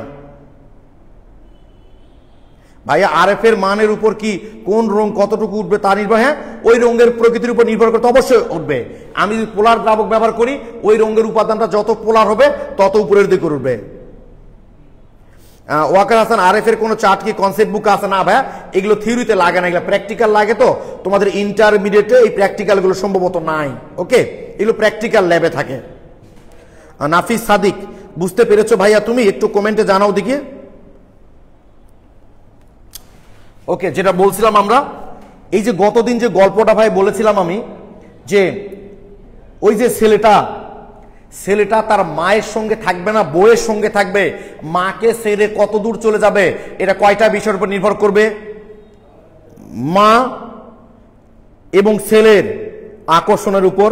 ভাইয়া আরএফ এর মানের উপর কি কোন রং কতটুকু উঠবে তা নির্ভর, হ্যাঁ ওই রঙের প্রকৃতির উপর নির্ভর করতে অবশ্যই উঠবে। আমি যদি পোলার দ্রাবক ব্যবহার করি, ওই রঙের উপাদানটা যত পোলার হবে তত উপরের দিকে উঠবে। ওয়াকার হাসান, আরএফ এর কোনো চার্ট কি কনসেপ্ট বুক আছে? না ভাইয়া, এগুলো থিওরিতে লাগে না, এগুলো প্র্যাকটিক্যাল লাগে। তো তোমাদের ইন্টারমিডিয়েটে এই প্র্যাকটিক্যাল গুলো সম্ভবত নাই। ওকে, এগুলো প্র্যাকটিক্যাল ল্যাবে থাকে। নাফিস সাদিক, বুঝতে পেরেছো ভাইয়া তুমি? একটু কমেন্টে জানাও দেখি। ওকে, যেটা বলছিলাম আমরা, এই যে গতদিন যে গল্পটা ভাই বলেছিলাম আমি, যে ওই যে ছেলেটা তার মায়ের সঙ্গে থাকবে না, বউয়ের সঙ্গে থাকবে, মাকে ছেড়ে কত দূর চলে যাবে, এটা কয়টা বিষয়ের উপর নির্ভর করবে? মা এবং ছেলের আকর্ষণের উপর,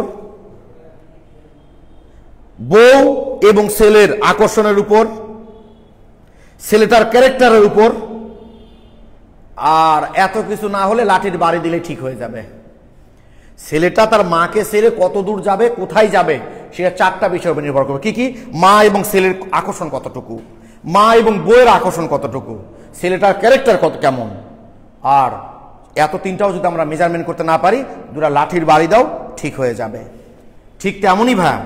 বউ এবং ছেলের আকর্ষণের উপর, ছেলেটার ক্যারেক্টারের উপর, আর এত কিছু না হলে লাঠির বাড়ি দিলে ঠিক হয়ে যাবে। ছেলেটা তার মাকে ছেড়ে কত দূর যাবে, কোথায় যাবে, সেটা 4টা বিষয়ের উপর নির্ভর করবে। কি কি? মা এবং ছেলের আকর্ষণ কতটুকু, মা এবং বউয়ের আকর্ষণ কতটুকু, ছেলেটার ক্যারেক্টার কত কেমন, আর এত 3টাও যদি আমরা মেজারমেন্ট করতে না পারি, দুটা লাঠির বাড়ি দাও, ঠিক হয়ে যাবে। ঠিক তেমনই ভাই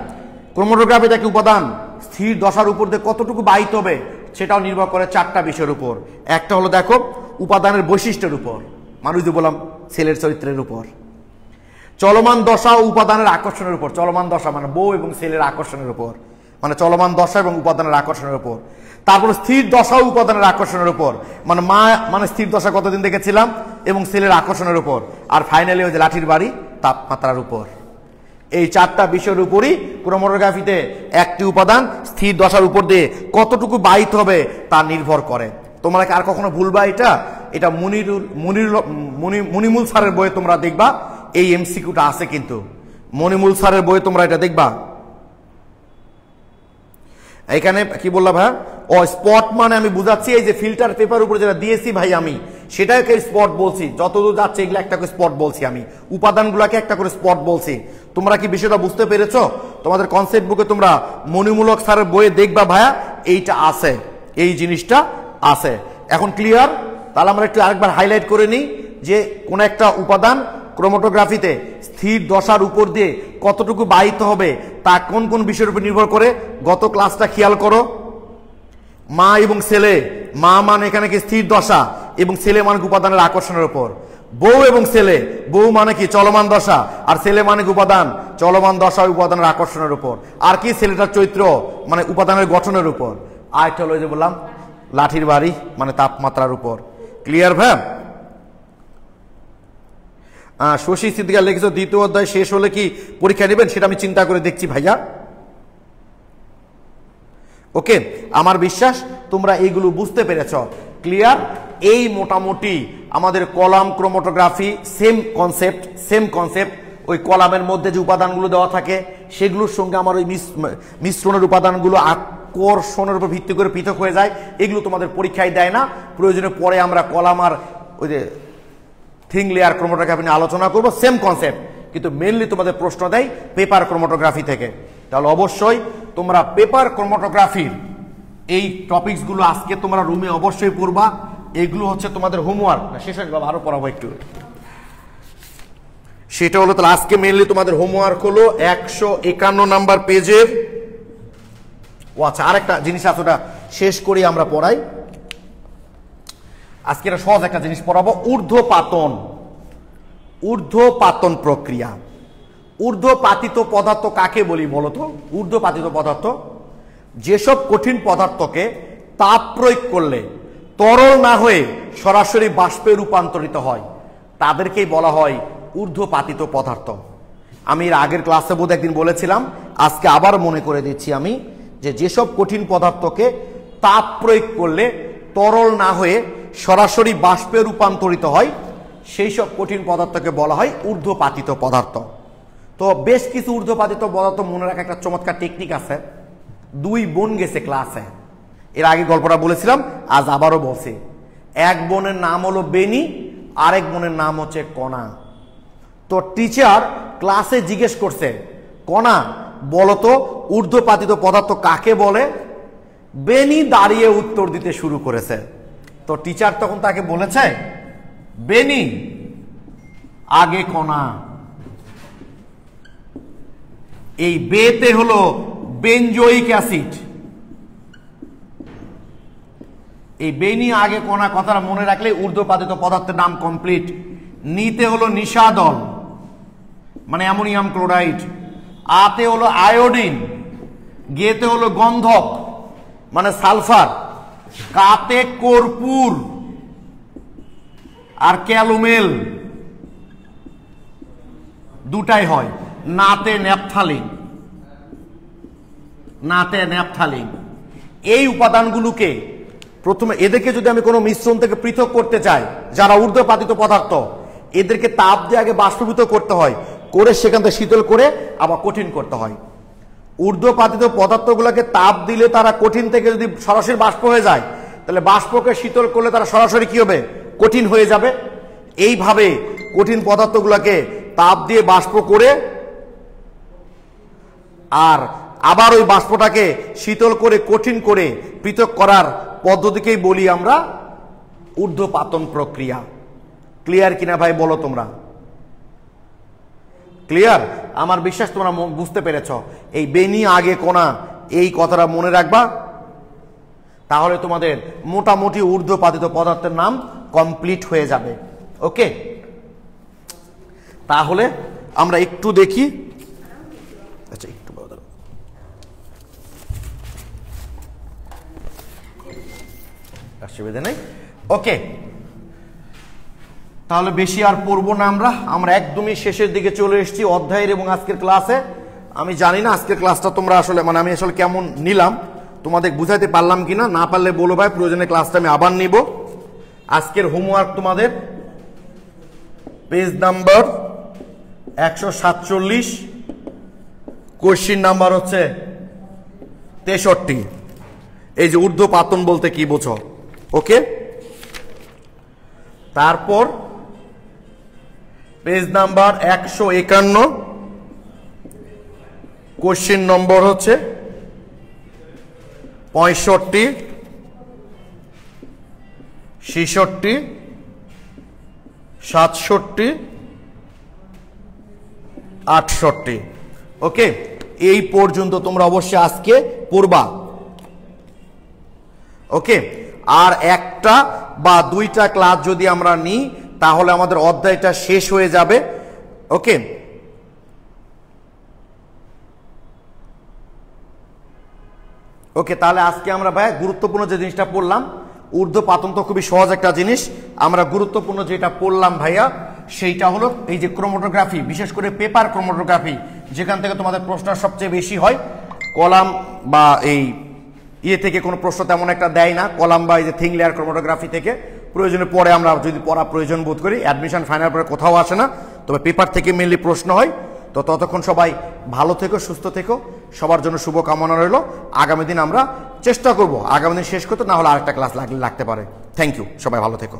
ক্রোমাটোগ্রাফিতে একটি উপাদান স্থির দশার উপর দিয়ে কতটুকু বাহিত হবে সেটাও নির্ভর করে 4টা বিষয়ের উপর। একটা হলো দেখো উপাদানের বৈশিষ্ট্যের উপর, মানুষ যে বললাম ছেলের চরিত্রের উপর। চলমান দশা ও উপাদানের আকর্ষণের উপর, চলমান দশা মানে বউ এবং ছেলের আকর্ষণের উপর, মানে চলমান দশা এবং উপাদানের আকর্ষণের উপর। তারপর স্থির দশা ও উপাদানের আকর্ষণের উপর, মানে মা মানে স্থির দশা কতদিন দেখেছিলাম, এবং ছেলের আকর্ষণের উপর, আর ফাইনালি ওই যে লাঠির বাড়ি তাপমাত্রার উপর। এই 4টা বিষয়ের উপরই ক্রোমাটোগ্রাফিতে একটি উপাদান স্থির দশার উপর দিয়ে কতটুকু বাহিত হবে তা নির্ভর করে। তোমরা কি আর কখনো ভুলবা এটা মনিমুল স্যারের বইয়ে তোমরা দেখবা, এই এমসিকিউটা আছে কিন্তু মনিমুল স্যারের বইয়ে তোমরা এটা দেখবা। এখানে কি বললাম ভাই, ও স্পট মানে আমি বুঝাচ্ছি এই যে ফিল্টার পেপার উপরে যেটা দিয়েছি ভাই আমি, সেটাকে স্পট বলছি, যতদূর যাচ্ছে এগুলো একটা করে স্পট বলছি আমি, উপাদানগুলোকে একটা করে স্পট বলছি। তোমরা কি বিষয়টা বুঝতে পেরেছো? তোমাদের কনসেপ্ট বুকে তোমরা মনিমূলক স্যারের বইয়ে দেখবা ভাইয়া এইটা আছে, এই জিনিসটা আছে। এখন ক্লিয়ার? তাহলে আমরা একটু আরেকবার হাইলাইট করে নিই যে কোন একটা উপাদান ক্রোমাটোগ্রাফিতে স্থির দশার উপর দিয়ে কতটুকু বাহিত হবে তা কোন কোন বিষয়ের উপর নির্ভর করে? গত ক্লাসটা খেয়াল করো। মা এবং ছেলে, মা মানে এখানে কি স্থির দশা এবং ছেলে মানে উপাদানের আকর্ষণের উপর। বউ এবং ছেলে, বউ মানে কি চলমান দশা আর ছেলে মানে উপাদান চলমান দশা উপাদানের আকর্ষণের উপর। আর কি ছেলেটার চরিত্র মানে উপাদানের গঠনের উপর। আরেকটা হলো যে বললাম লাঠির বাড়ি মানে তাপমাত্রার উপর। ক্লিয়ার ভাই? শশী সিদ্দিকা লিখেছো দ্বিতীয় অধ্যায় শেষ হলে কি পরীক্ষা নেবেন, সেটা আমি চিন্তা করে দেখছি ভাইয়া। ওকে, আমার বিশ্বাস তোমরা এইগুলো বুঝতে পেরেছ। ক্লিয়ার? এই মোটামুটি আমাদের কলাম ক্রোমাটোগ্রাফি সেম কনসেপ্ট। ওই কলামের মধ্যে যে উপাদানগুলো দেওয়া থাকে সেগুলোর সঙ্গে আমার ওই মিশ্রণের উপাদানগুলো আকর্ষণের উপর ভিত্তি করে পৃথক হয়ে যায়। এগুলো তোমাদের পরীক্ষায় দেয় না, প্রয়োজনে পরে আমরা কলাম আর ওই যে থিং লেয়ার ক্রোমাটোগ্রাফি নিয়ে আলোচনা করবো। সেম কনসেপ্ট, কিন্তু মেনলি তোমাদের প্রশ্ন দেয় পেপার ক্রোমাটোগ্রাফি থেকে। তাহলে অবশ্যই তোমরা পেপার ক্রোমাটোগ্রাফির এই টপিকসগুলো আজকে তোমরা রুমে অবশ্যই পড়বা। এগুলো হচ্ছে তোমাদের হোমওয়ার্ক। শেষ হয়ে যাবে, আরো পড়াবো একটু। সেটা হলো তাহলে আজকে মেনলি তোমাদের হোমওয়ার্ক হলো 151 নাম্বার পেজের। ও আচ্ছা, আরেকটা জিনিস আছে, ওটা শেষ করি আমরা পড়াই। আজকে এটা সহজ একটা জিনিস পড়াবো, ঊর্ধ্বপাতন প্রক্রিয়া। ঊর্ধ্বপাতিত পদার্থ কাকে বলি বলতো? ঊর্ধ্বপাতিত পদার্থ যেসব কঠিন পদার্থকে তাপ প্রয়োগ করলে তরল না হয়ে সরাসরি বাষ্পে রূপান্তরিত হয় তাদেরকেই বলা হয় ঊর্ধ্বপাতিত পদার্থ। আমি এর আগের ক্লাসে বোধ একদিন বলেছিলাম, আজকে আবার মনে করে দিচ্ছি আমি, যে যেসব কঠিন পদার্থকে তাপ প্রয়োগ করলে তরল না হয়ে সরাসরি বাষ্পে রূপান্তরিত হয় সেই সব কঠিন পদার্থকে বলা হয় ঊর্ধ্বপাতিত পদার্থ। তো বেশ কিছু ঊর্ধ্বপাতিত পদার্থ মনে রাখা একটা চমৎকার টেকনিক আছে। দুই বোন গেছে ক্লাসে, এর আগে গল্পটা বলেছিলাম, আজ আবারও বলছি। এক বোনের নাম হলো বেনি, আরেক বোনের নাম হচ্ছে কণা। তো টিচার ক্লাসে জিজ্ঞেস করছে, কণা বলতো ঊর্ধ্বপাতিত পদার্থ কাকে বলে? বেনি দাঁড়িয়ে উত্তর দিতে শুরু করেছে। তো টিচার তখন তাকে বলেছে, বেনি আগে কণা। এই বেতে হলো বেনজোইক অ্যাসিড। এই বেনি আগে কণা কথাটা মনে রাখলে ঊর্ধ্বপাতিত পদার্থের নাম কমপ্লিট। নিতে হলো নিশাদল মানে অ্যামোনিয়াম ক্লোরাইড, আতে হলো আয়োডিন, গেতে হলো গন্ধক মানে সালফার, কাতে কর্পূর আর ক্যালুমেল দুটাই হয়, নাতে ন্যাপথালিন। এই উপাদানগুলোকে প্রথমে এদেরকে যদি আমি কোনো মিশ্রণ থেকে পৃথক করতে চাই, যারা ঊর্ধ্বপাতিত পদার্থ, এদেরকে তাপ দিয়ে আগে বাষ্পীভূত করতে হয়, করে সেখান থেকে শীতল করে আবার কঠিন করতে হয়। ঊর্ধ্বপাতিত পদার্থগুলোকে তাপ দিলে তারা কঠিন থেকে যদি সরাসরি বাষ্প হয়ে যায়, তাহলে বাষ্পকে শীতল করলে তারা সরাসরি কি হবে? কঠিন হয়ে যাবে। এইভাবে কঠিন পদার্থগুলোকে তাপ দিয়ে বাষ্প করে আর আবার ওই বাষ্পটাকে শীতল করে কঠিন করে পৃথক করার পদ্ধতিকেই বলি আমরা ঊর্ধ্বপাতন প্রক্রিয়া। ক্লিয়ার কিনা ভাই বলো তোমরা? ক্লিয়ার? আমার বিশ্বাস তোমরা বুঝতে পেরেছ। এই বেনি আগে কোনা এই কথাটা মনে রাখবা, তাহলে তোমাদের মোটামুটি ঊর্ধ্বপাতিত পদার্থের নাম কমপ্লিট হয়ে যাবে। ওকে, তাহলে আমরা একটু দেখি। আচ্ছা, একটু অসুবিধা নেই। ওকে, তাহলে বেশি আর পড়বো না। আমরা একদমই শেষের দিকে চলে এসেছি অধ্যায়ের এবং আজকের ক্লাসে। আমি জানি না আজকের ক্লাসটা তোমরা আসলে আমি আসলে কেমন নিলাম, তোমাদের বুঝাইতে পারলাম কিনা। না পারলে বলো ভাই, প্রয়োজনে ক্লাসটা আমি আবার নিব। আজকের হোমওয়ার্ক তোমাদের পেজ নাম্বার 147, কোশ্চিন নাম্বার হচ্ছে 63। এই যে ঊর্ধ্বপাতন বলতে কি বোঝো? ওকে, তারপর পেজ নাম্বার 151, কোশ্চিন নম্বর হচ্ছে 65, 66, 67, 68। ওকে, এই পর্যন্ত তোমরা অবশ্যই আজকে পড়বা। ওকে, আর একটা বা দুইটা ক্লাস যদি আমরা নিই তাহলে আমাদের অধ্যায়টা শেষ হয়ে যাবে। ওকে, ওকে, তাহলে আজকে আমরা ভাই গুরুত্বপূর্ণ যে জিনিসটা পড়লাম, ঊর্ধ্বপাতন তো খুবই সহজ একটা জিনিস, আমরা গুরুত্বপূর্ণ যেটা পড়লাম ভাইয়া সেইটা হলো এই যে ক্রোমাটোগ্রাফি, বিশেষ করে পেপার ক্রোমাটোগ্রাফি, যেখান থেকে তোমাদের প্রশ্ন সবচেয়ে বেশি হয়। কলাম বা এই থেকে কোনো প্রশ্ন তেমন একটা দেয় না, কলাম বা এই যে থিং লেয়ার ক্রোমাটোগ্রাফি থেকে প্রয়োজনে পরে আমরা যদি পড়া প্রয়োজন বোধ করি, অ্যাডমিশন ফাইনাল পরে কোথাও আসে না, তবে পেপার থেকে মেনলি প্রশ্ন হয়। তো ততক্ষণ সবাই ভালো থেকো, সুস্থ থেকো, সবার জন্য শুভ কামনা রইল। আগামী দিন আমরা চেষ্টা করব আগামী দিন শেষ করতে, না হলে আরেকটা ক্লাস লাগতে পারে। থ্যাংক ইউ, সবাই ভালো থেকো।